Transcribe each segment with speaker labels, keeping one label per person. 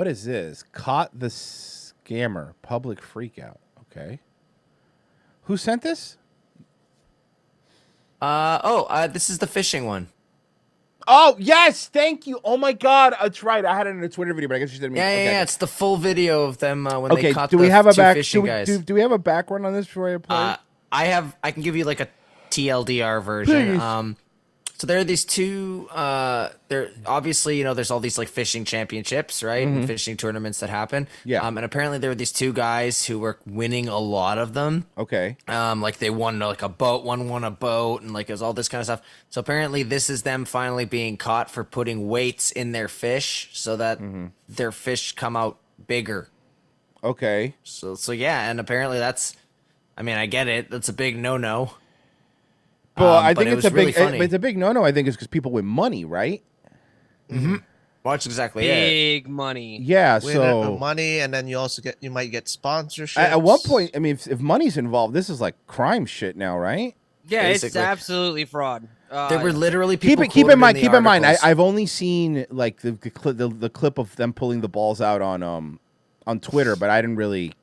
Speaker 1: what is this? Caught the scammer. Public freakout. Okay. Who sent this?
Speaker 2: This is the fishing one.
Speaker 1: Oh, yes. Thank you. Oh, my God. That's right. I had it in a Twitter video, but I guess you didn't mean
Speaker 2: Yeah. It's the full video of them when they caught
Speaker 1: do
Speaker 2: the
Speaker 1: we have a
Speaker 2: two fishing
Speaker 1: do,
Speaker 2: guys.
Speaker 1: do we have a background on this before I play?
Speaker 2: I can give you like a TLDR version.
Speaker 1: Please.
Speaker 2: So there are these two. There obviously, there's all these like fishing championships, right? And fishing tournaments that happen.
Speaker 1: Yeah.
Speaker 2: And apparently there were these two guys who were winning a lot of them.
Speaker 1: Okay.
Speaker 2: Like they won like a boat, one won a boat, and like it was all this kind of stuff. So apparently this is them finally being caught for putting weights in their fish so that their fish come out bigger.
Speaker 1: Okay.
Speaker 2: So yeah, and apparently that's. I mean, I get it. That's a big no-no.
Speaker 1: Well, I think
Speaker 2: but
Speaker 1: it's a
Speaker 2: really
Speaker 1: big.
Speaker 2: funny.
Speaker 1: It's a big no-no. I think it's because people win money, right?
Speaker 2: Well, that's exactly
Speaker 3: Big money.
Speaker 1: Yeah.
Speaker 4: Win
Speaker 1: So
Speaker 4: money, and then you might get sponsorships.
Speaker 1: at one point, I mean, if money's involved, this is like crime shit now, right?
Speaker 3: Yeah, it's
Speaker 2: Basically.
Speaker 3: absolutely fraud.
Speaker 2: There were literally people.
Speaker 1: Keep in mind.
Speaker 2: articles.
Speaker 1: I've only seen like the clip of them pulling the balls out on Twitter, but I didn't really.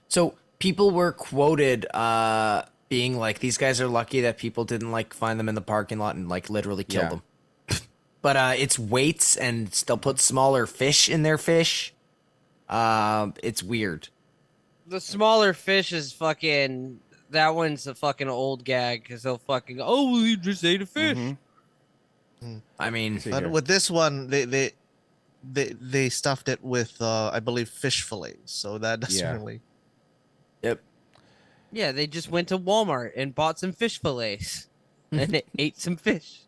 Speaker 2: So people were quoted being like, "These guys are lucky that people didn't like find them in the parking lot and like literally kill them." But it's weights, and they'll put smaller fish in their fish. It's weird.
Speaker 3: The smaller fish is fucking. That one's a fucking old gag because they'll fucking. Oh, well, you just ate a fish.
Speaker 2: I mean,
Speaker 4: But with this one, they stuffed it with I believe fish fillets, so that doesn't really.
Speaker 2: yep.
Speaker 3: Yeah, they just went to Walmart and bought some fish fillets, and they ate some fish.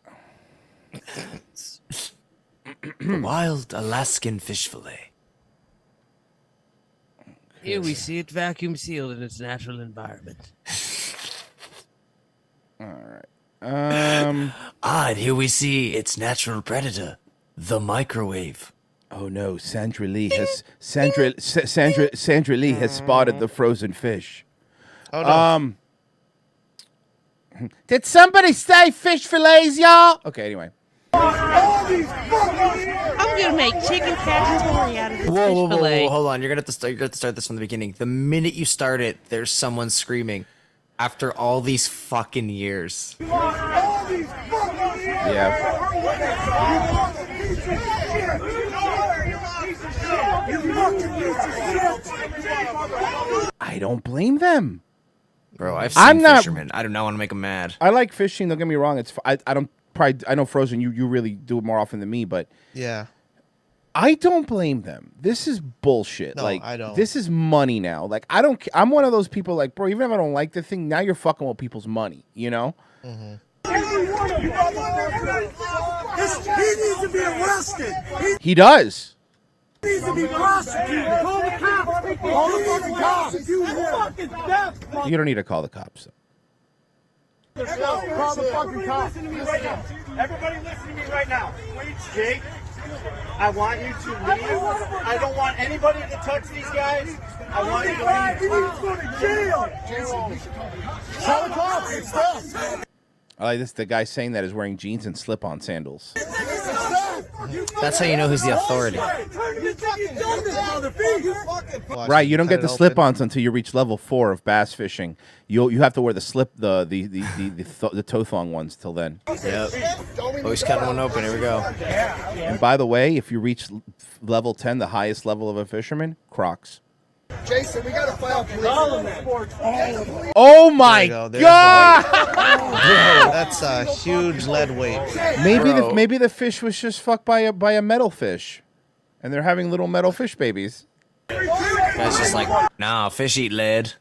Speaker 2: The wild Alaskan fish fillet.
Speaker 3: Here we see it vacuum sealed in its natural environment.
Speaker 1: All right.
Speaker 2: And here we see its natural predator, the microwave.
Speaker 1: Oh no, Sandra Lee has Sandra Lee has spotted the frozen fish.
Speaker 4: Oh no!
Speaker 1: Did somebody say fish fillets, y'all? Okay, anyway.
Speaker 3: I'm gonna make chicken cacciatore out of this fish fillet.
Speaker 2: Whoa, hold on. You're gonna have to start this from the beginning. The minute you start it, there's someone screaming. After all these fucking years.
Speaker 1: Yeah. I don't blame them.
Speaker 2: Bro, I've seen fishermen. I do not want to make them mad.
Speaker 1: I like fishing. Don't get me wrong. I don't probably. I know Frozen. You really do it more often than me, but
Speaker 4: Yeah.
Speaker 1: I don't blame them. This is bullshit.
Speaker 4: No,
Speaker 1: like
Speaker 4: I don't.
Speaker 1: This is money now. Like I don't. I'm one of those people. Like, bro, even if I don't like the thing, now you're fucking with people's money. You know.
Speaker 5: Every one of you. He needs to be arrested.
Speaker 1: He does.
Speaker 5: He needs to be prosecuted. Call the cops. Call the fucking cops.
Speaker 1: You don't need to call the cops.
Speaker 5: Call the fucking cops. Everybody listen to me right now. Jake, I want you to leave. I don't want anybody to touch these guys. I want you to leave. He needs to go to jail. Call the cops.
Speaker 1: I like this. The guy saying that is wearing jeans and slip-on sandals.
Speaker 2: That's how you know who's the authority.
Speaker 1: Right, you don't get the slip-ons until you reach level 4 of bass fishing. You have to wear the toe thong ones till then.
Speaker 2: Yep. Always cut one open. Here we go.
Speaker 1: And by the way, if you reach level 10, the highest level of a fisherman, Crocs.
Speaker 5: Jason, we gotta file police.
Speaker 1: Oh my
Speaker 4: God! That's a huge lead weight.
Speaker 1: Maybe the fish was just fucked by a metal fish, and they're having little metal fish babies.
Speaker 2: Guy's just like, nah, fish eat lead.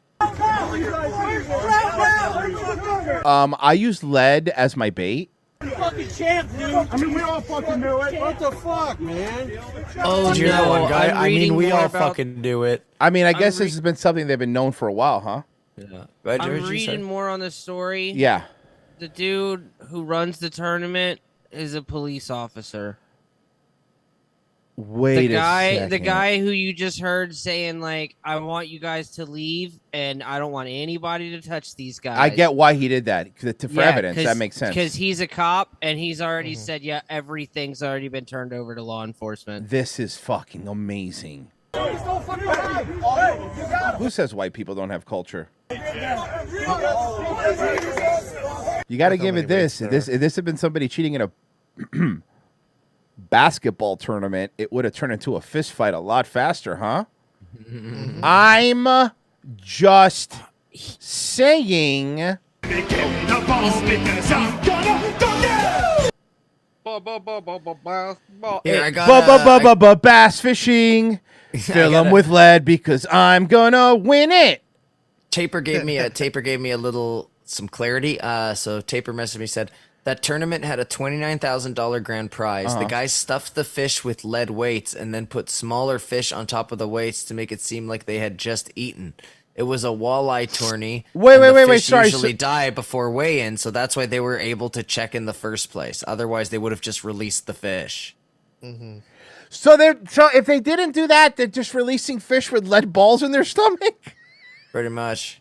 Speaker 1: I use lead as my bait.
Speaker 5: Fucking champ, dude. I mean, we all fucking do it. What the fuck, man?
Speaker 2: Oh, you're that one guy.
Speaker 3: I'm
Speaker 2: I mean, we
Speaker 3: reading
Speaker 2: all
Speaker 3: more about-
Speaker 2: fucking do it.
Speaker 1: I mean, I guess this has been something they've been known for a while, huh?
Speaker 2: Yeah.
Speaker 3: I'm reading more on the story.
Speaker 1: Yeah.
Speaker 3: The dude who runs the tournament is a police officer.
Speaker 1: Wait a second.
Speaker 3: The guy who you just heard saying like, I want you guys to leave and I don't want anybody to touch these guys.
Speaker 1: I get why he did that for evidence. That makes sense.
Speaker 3: Because he's a cop and he's already said, yeah, everything's already been turned over to law enforcement.
Speaker 1: This is fucking amazing. Who says white people don't have culture? You got to give it this. If this had been somebody cheating in a basketball tournament, it would have turned into a fist fight a lot faster, huh? I'm just saying.
Speaker 3: Here
Speaker 2: I got
Speaker 1: bass fishing. Fill them with lead because I'm gonna win it.
Speaker 2: Taper gave me a little some clarity. So Taper messaged me, said that tournament had a $29,000 grand prize. The guy stuffed the fish with lead weights and then put smaller fish on top of the weights to make it seem like they had just eaten. It was a walleye tourney.
Speaker 1: Wait. Sorry.
Speaker 2: Usually die before weigh-in, so that's why they were able to check in the first place. Otherwise, they would have just released the fish.
Speaker 1: So if they didn't do that, they're just releasing fish with lead balls in their stomach.
Speaker 2: Pretty much.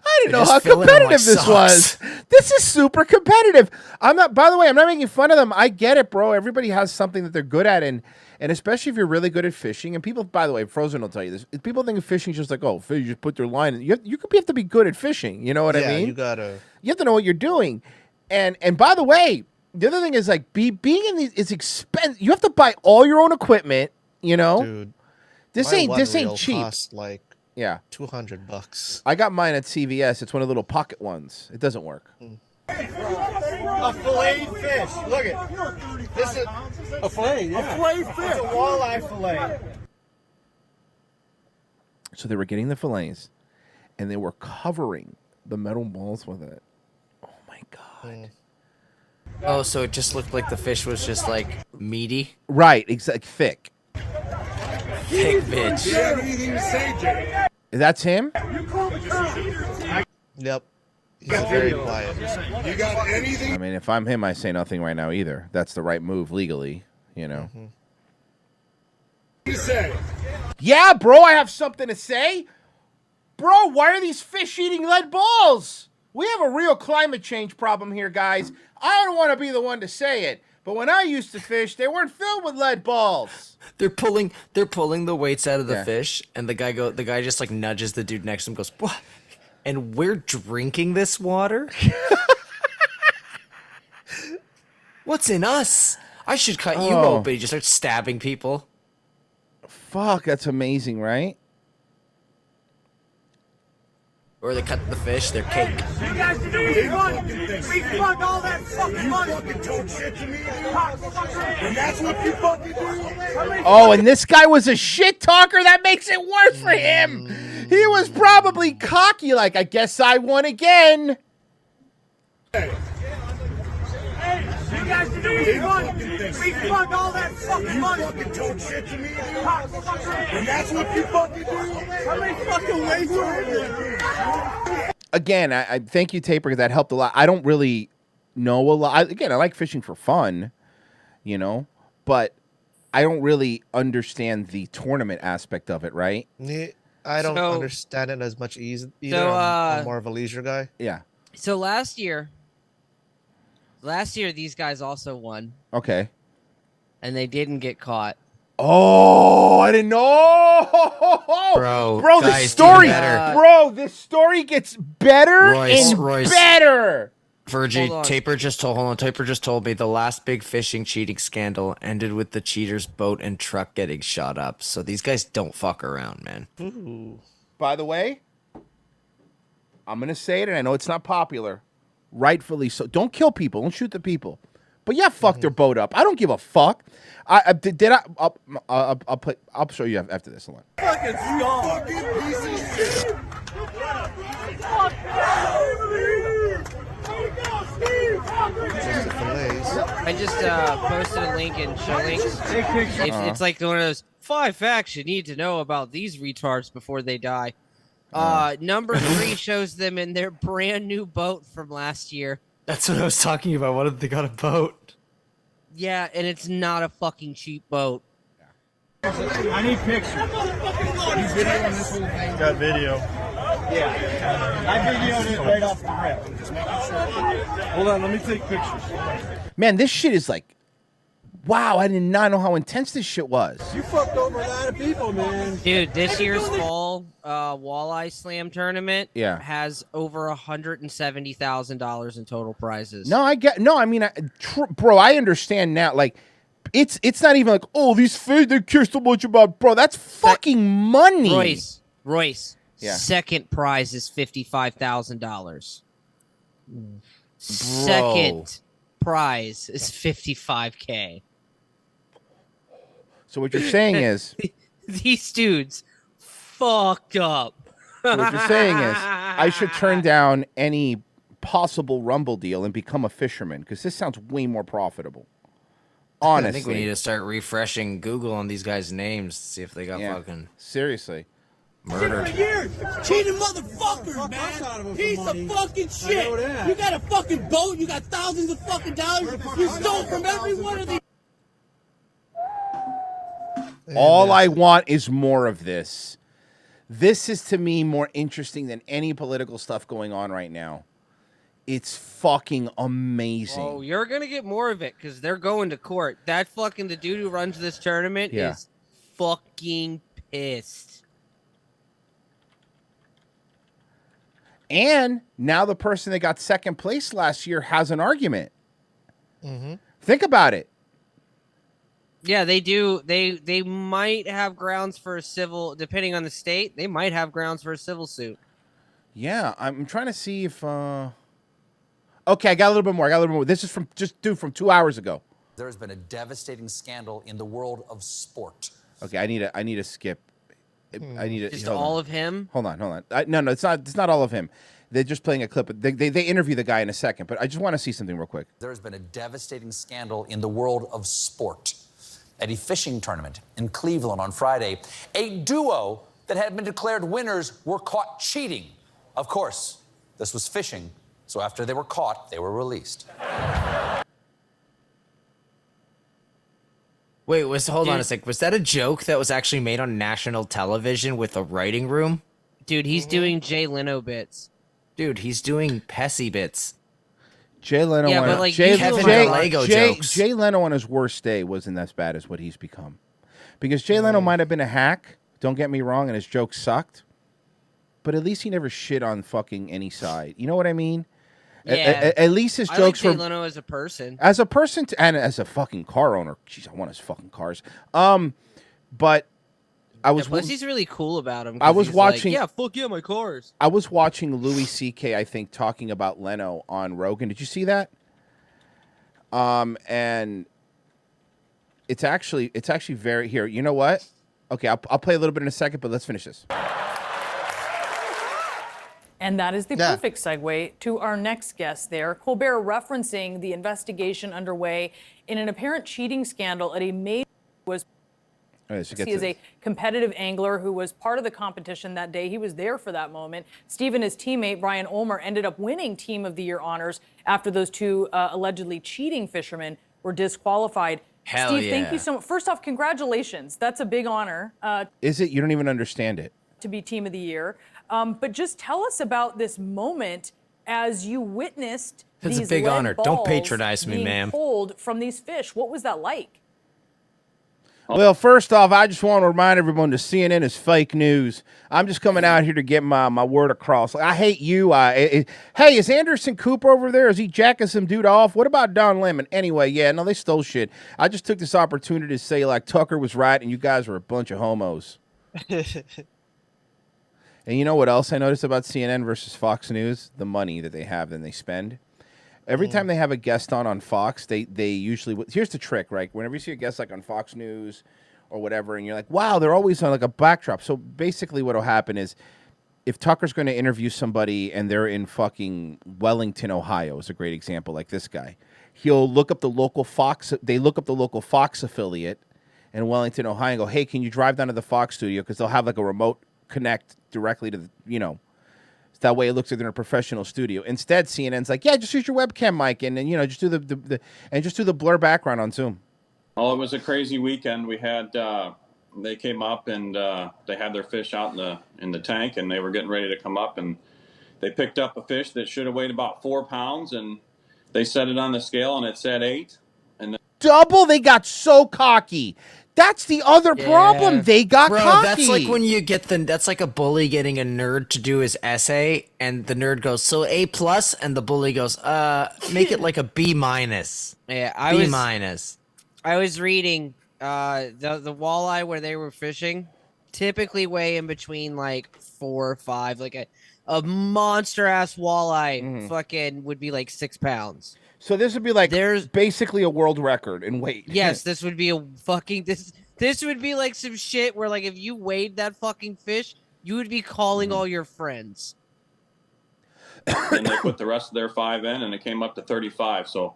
Speaker 1: I didn't know how competitive this was. This is super competitive. By the way, I'm not making fun of them. I get it, bro. Everybody has something that they're good at, and especially if you're really good at fishing. And people, by the way, Frozen will tell you this. People think of fishing is just like, oh, you just put your line in. You have to be good at fishing. You know what I mean?
Speaker 4: You
Speaker 1: have to know what you're doing. And by the way, the other thing is like being in these is expensive. You have to buy all your own equipment. You know,
Speaker 4: dude.
Speaker 1: This ain't cheap.
Speaker 4: Cost like $200.
Speaker 1: I got mine at CVS. It's one of the little pocket ones. It doesn't work.
Speaker 5: A filleted fish. Look at this is a fillet. Yeah. A fillet fish. It's a walleye fillet.
Speaker 1: So they were getting the fillets, and they were covering the metal balls with it. Oh my god.
Speaker 2: Oh, so it just looked like the fish was just like meaty.
Speaker 1: Right. Exactly. Thick.
Speaker 2: Thick bitch.
Speaker 1: That's him?
Speaker 4: Yep. He's very quiet.
Speaker 5: You got anything?
Speaker 1: I mean, if I'm him, I say nothing right now either. That's the right move legally, you know.
Speaker 5: You say?
Speaker 1: Yeah, bro, I have something to say. Bro, why are these fish eating lead balls? We have a real climate change problem here, guys. I don't want to be the one to say it, but when I used to fish, they weren't filled with lead balls.
Speaker 2: They're pulling the weights out of the fish, and the guy just like nudges the dude next to him, goes, "What? And we're drinking this water? What's in us? I should cut you open." He just starts stabbing people.
Speaker 1: Fuck, that's amazing, right?
Speaker 2: Or they cut the fish, they're cake.
Speaker 5: You guys do it fun. We fuck all that fucking money. You fucking talk shit to me, and that's what you fucking do.
Speaker 1: Oh, and this guy was a shit talker. That makes it worse for him. He was probably cocky, like, I guess I won again.
Speaker 5: Hey, you guys do it fun. We fuck all that fucking money. You fucking talk shit to me, and that's what you fucking do. How many fucking ways are
Speaker 1: Again, I thank you, Taper, because that helped a lot. I don't really know a lot. I like fishing for fun, you know, but I don't really understand the tournament aspect of it, right?
Speaker 4: I don't understand it as much either. I'm more of a leisure guy.
Speaker 1: Yeah.
Speaker 3: So last year, these guys also won.
Speaker 1: Okay.
Speaker 3: And they didn't get caught.
Speaker 1: Oh, I didn't know. Bro, this story gets better and better.
Speaker 2: Virgie, Taper just told me the last big fishing cheating scandal ended with the cheaters' boat and truck getting shot up. So these guys don't fuck around, man.
Speaker 1: Ooh. By the way, I'm going to say it, and I know it's not popular. Rightfully so. Don't kill people. Don't shoot the people. But yeah, fuck their boat up. I don't give a fuck. I'll show you after this. Hold on.
Speaker 5: fucking scum? Piece of shit.
Speaker 3: I just posted a link in show links. It's like one of those 5 facts you need to know about these retards before they die. Number 3 shows them in their brand new boat from last year
Speaker 2: That's what I was talking about. What if they got a boat?
Speaker 3: Yeah, and it's not a fucking cheap boat.
Speaker 5: I need pictures. You videoing this whole thing? Got video. Yeah. I videoed it right off the rip. Just making sure. Hold on, let me take pictures.
Speaker 1: Man, this shit is like, wow, I did not know how intense this shit was.
Speaker 5: You fucked over a lot of people, man.
Speaker 3: Dude, this year's fall walleye slam tournament has over $170,000 in total prizes.
Speaker 1: Bro, I understand now. Like, it's not even like, oh, these fish, they care so much about, bro, that's fucking money.
Speaker 3: Royce. Yeah. Second prize is $55,000. Second prize is $55K.
Speaker 1: So what you're saying is
Speaker 3: these dudes fucked up.
Speaker 1: What you're saying is I should turn down any possible Rumble deal and become a fisherman because this sounds way more profitable. Honestly,
Speaker 2: I think we need to start refreshing Google on these guys' names to see if they got fucking
Speaker 1: seriously
Speaker 6: murdered. Cheating motherfuckers, man. Piece of fucking shit. You got a fucking boat. You got thousands of fucking dollars. You stole from every one of these.
Speaker 1: All I want is more of this. This is, to me, more interesting than any political stuff going on right now. It's fucking amazing.
Speaker 3: Oh, you're going to get more of it because they're going to court. That fucking, the dude who runs this tournament is fucking pissed.
Speaker 1: And now the person that got second place last year has an argument.
Speaker 4: Mm-hmm.
Speaker 1: Think about it.
Speaker 3: Yeah, they do. They might have grounds for a civil, depending on the state. They might have grounds for a civil suit.
Speaker 1: Yeah, I'm trying to see if. Okay, I got a little bit more. This is from 2 hours ago.
Speaker 7: There has been a devastating scandal in the world of sport.
Speaker 1: Okay, I need to skip. I need to
Speaker 3: just all of him.
Speaker 1: Hold on. No, it's not all of him. They're just playing a clip. They interview the guy in a second, but I just want to see something real quick.
Speaker 7: There has been a devastating scandal in the world of sport. At a fishing tournament in Cleveland on Friday, a duo that had been declared winners were caught cheating. Of course, this was fishing, so after they were caught, they were released.
Speaker 2: Wait, hold on a sec. Was that a joke that was actually made on national television with a writing room?
Speaker 3: Dude, he's doing Jay Leno bits.
Speaker 2: Dude, he's doing Pessy bits.
Speaker 1: Jay Leno, Jay Leno on his worst day wasn't as bad as what he's become, because Jay Leno might have been a hack. Don't get me wrong, and his jokes sucked, but at least he never shit on fucking any side. You know what I mean?
Speaker 3: Yeah.
Speaker 1: At least his jokes
Speaker 3: were
Speaker 1: Jay
Speaker 3: Leno as a person,
Speaker 1: and as a fucking car owner. Jeez, I want his fucking cars. But I was.
Speaker 3: Plus, he's really cool about him.
Speaker 1: I was watching.
Speaker 3: Like, fuck yeah, my cars.
Speaker 1: I was watching Louis C.K. I think talking about Leno on Rogan. Did you see that? And it's actually very here. You know what? Okay, I'll play a little bit in a second, but let's finish this.
Speaker 8: And that is the perfect segue to our next guest there. Colbert referencing the investigation underway in an apparent cheating scandal at a major was. He is a competitive angler who was part of the competition that day. He was there for that moment. Steve and his teammate, Brian Ulmer, ended up winning Team of the Year honors after those two allegedly cheating fishermen were disqualified.
Speaker 2: Hell
Speaker 8: Steve,
Speaker 2: yeah.
Speaker 8: thank you so much. First off, congratulations. That's a big honor.
Speaker 1: Is it? You don't even understand it.
Speaker 8: To be Team of the Year. But just tell us about this moment as you witnessed
Speaker 2: It's
Speaker 8: these
Speaker 2: a big
Speaker 8: lead
Speaker 2: honor. Don't
Speaker 8: balls
Speaker 2: patronize me,
Speaker 8: being
Speaker 2: ma'am.
Speaker 8: pulled from these fish. What was that like?
Speaker 1: Well, first off, I just want to remind everyone that CNN is fake news. I'm just coming out here to get my word across. I hate you. Hey, is Anderson Cooper over there? Is he jacking some dude off? What about Don Lemon? Anyway, yeah, no, they stole shit. I just took this opportunity to say, like, Tucker was right and you guys are a bunch of homos. And you know what else I noticed about CNN versus Fox News? The money that they have and they spend. Every time they have a guest on Fox, they usually... Here's the trick, right? Whenever you see a guest like on Fox News or whatever, and you're like, wow, they're always on like a backdrop. So basically what will happen is if Tucker's going to interview somebody and they're in fucking Wellington, Ohio, is a great example, like this guy. He'll look up the local Fox... They look up the local Fox affiliate in Wellington, Ohio and go, hey, can you drive down to the Fox studio? Because they'll have like a remote connect directly to the, That way it looks like they're in a professional studio. Instead, CNN's like, yeah, just use your webcam mic and you know, just do the blur background on Zoom.
Speaker 9: Oh, it was a crazy weekend. We had they came up and they had their fish out in the tank, and they were getting ready to come up, and they picked up a fish that should have weighed about 4 pounds, and they set it on the scale, and it said 8. And
Speaker 1: double, they got so cocky. That's the other problem. They got cocky.
Speaker 2: That's like when you get that's like a bully getting a nerd to do his essay, and the nerd goes, so A+, and the bully goes, make it like a B-.
Speaker 3: Yeah,
Speaker 2: B-.
Speaker 3: I was reading the walleye where they were fishing typically weigh in between like 4 or 5. Like a monster ass walleye fucking would be like 6 pounds.
Speaker 1: So this would be like basically a world record in weight.
Speaker 3: Yes, this would be a fucking this would be like some shit where like if you weighed that fucking fish, you would be calling all your friends.
Speaker 9: And they put the rest of their 5 in, and it came up to 35. So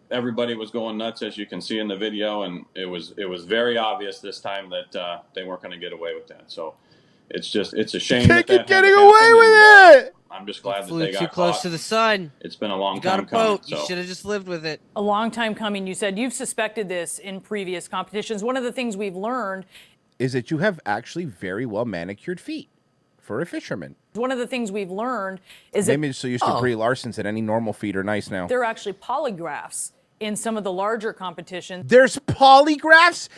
Speaker 9: everybody was going nuts, as you can see in the video, and it was very obvious this time that they weren't going to get away with that. So it's a shame that
Speaker 1: getting away with it.
Speaker 9: I'm just glad that
Speaker 3: Flew
Speaker 9: they got
Speaker 3: too close
Speaker 9: caught.
Speaker 3: to the sun.
Speaker 9: It's been a long
Speaker 3: you got
Speaker 9: time
Speaker 3: a boat.
Speaker 9: coming.
Speaker 3: You should have just lived with it.
Speaker 8: A long time coming. You said you've suspected this in previous competitions. One of the things we've learned
Speaker 1: is that you have actually very well manicured feet for a fisherman.
Speaker 8: One of the things we've learned is
Speaker 1: maybe so used to Brie Larson said any normal feet are nice now.
Speaker 8: There are actually polygraphs in some of the larger competitions.
Speaker 1: There's polygraphs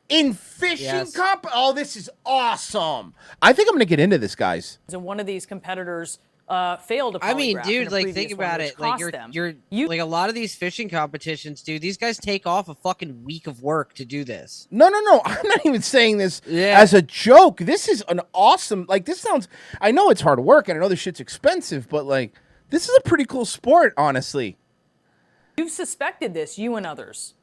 Speaker 1: in fishing
Speaker 8: Yes.
Speaker 1: Oh, this is awesome. I think I'm going to get into this, guys.
Speaker 8: And one of these competitors failed a polygraph.
Speaker 3: I mean,
Speaker 8: in
Speaker 3: dude,
Speaker 8: a
Speaker 3: like
Speaker 8: previous
Speaker 3: think
Speaker 8: one,
Speaker 3: about
Speaker 8: which
Speaker 3: it. Like
Speaker 8: cost
Speaker 3: you're
Speaker 8: them.
Speaker 3: like a lot of these fishing competitions, dude. These guys take off a fucking week of work to do this.
Speaker 1: No. I'm not even saying this as a joke. This is an awesome, like, this sounds, I know it's hard work and I know this shit's expensive, but like, this is a pretty cool sport, honestly.
Speaker 8: You've suspected this, you and others.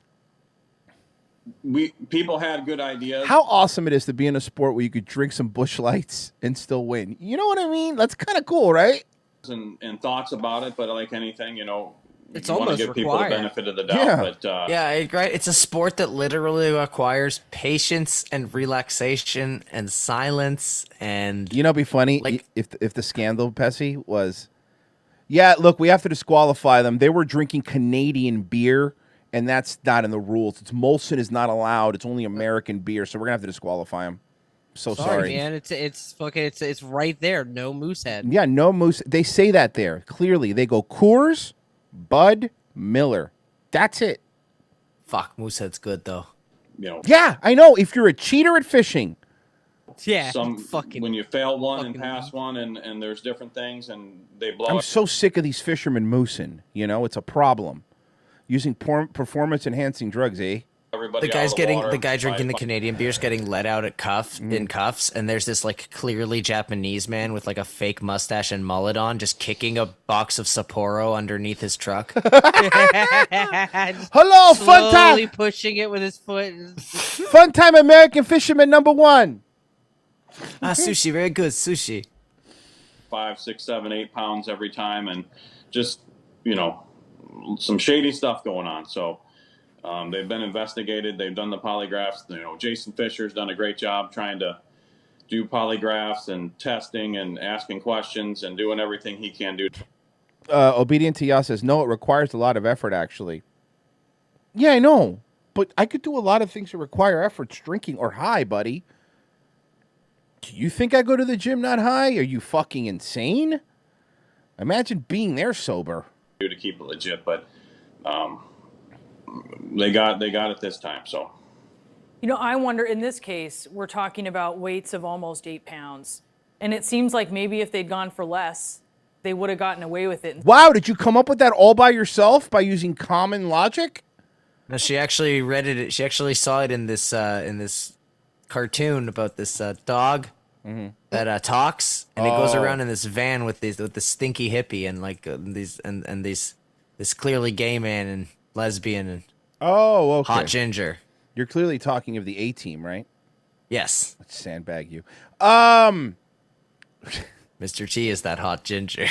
Speaker 9: People had good ideas.
Speaker 1: How awesome it is to be in a sport where you could drink some Busch Lights and still win. You know what I mean? That's kind of cool, right?
Speaker 9: And thoughts about it, but like anything, you know,
Speaker 2: It's
Speaker 9: you want to
Speaker 2: almost
Speaker 9: give people the
Speaker 2: required.
Speaker 9: benefit of the doubt. But
Speaker 2: It's a sport that literally requires patience and relaxation and silence and.
Speaker 1: You know, it'd be funny if the scandal, Pessy, was, yeah, look, we have to disqualify them. They were drinking Canadian beer, and that's not in the rules. It's Molson is not allowed. It's only American beer, so we're gonna have to disqualify them. So sorry,
Speaker 3: man. It's fucking it's right there. No Moosehead.
Speaker 1: Yeah, no moose. They say that there clearly. They go Coors, Bud, Miller. That's it.
Speaker 2: Fuck, Moosehead's good though.
Speaker 9: You know.
Speaker 1: Yeah, I know. If you're a cheater at fishing.
Speaker 3: Yeah,
Speaker 9: when you fail one and pass one, and there's different things, and they blow.
Speaker 1: I'm
Speaker 9: it.
Speaker 1: so sick of these fishermen moosing. You know, it's a problem. Using performance-enhancing drugs, eh?
Speaker 9: Everybody
Speaker 2: The guy's
Speaker 9: out of
Speaker 2: getting
Speaker 9: water,
Speaker 2: the guy drinking the
Speaker 9: five-
Speaker 2: Canadian beer's getting let out at in cuffs, and there's this like clearly Japanese man with like a fake mustache and mullet on, just kicking a box of Sapporo underneath his truck.
Speaker 1: Hello, fun time.
Speaker 3: Slowly pushing it with his foot.
Speaker 1: Fun time, American fisherman #1.
Speaker 2: Sushi, very good sushi.
Speaker 9: 5, 6, 7, 8 pounds every time, and just some shady stuff going on. So they've been investigated. They've done the polygraphs. Jason Fisher's done a great job trying to do polygraphs and testing and asking questions and doing everything he can do.
Speaker 1: Obedient to Ya says, no, it requires a lot of effort, actually. Yeah, I know. But I could do a lot of things that require effort, drinking or high, buddy. Do you think I go to the gym not high? Are you fucking insane? Imagine being there sober.
Speaker 9: To keep it legit, but they got it this time. So,
Speaker 8: I wonder, in this case, we're talking about weights of almost 8 pounds. And it seems like maybe if they'd gone for less, they would have gotten away with it.
Speaker 1: Wow, did you come up with that all by yourself by using common logic?
Speaker 2: No, she actually read it. She actually saw it in this cartoon about this dog that talks, and it goes around in this van with the stinky hippie and like this clearly gay man and lesbian and
Speaker 1: okay.
Speaker 2: hot ginger.
Speaker 1: You're clearly talking of the A-Team, right?
Speaker 2: Yes.
Speaker 1: Let's sandbag you.
Speaker 2: Mr. T is that hot ginger.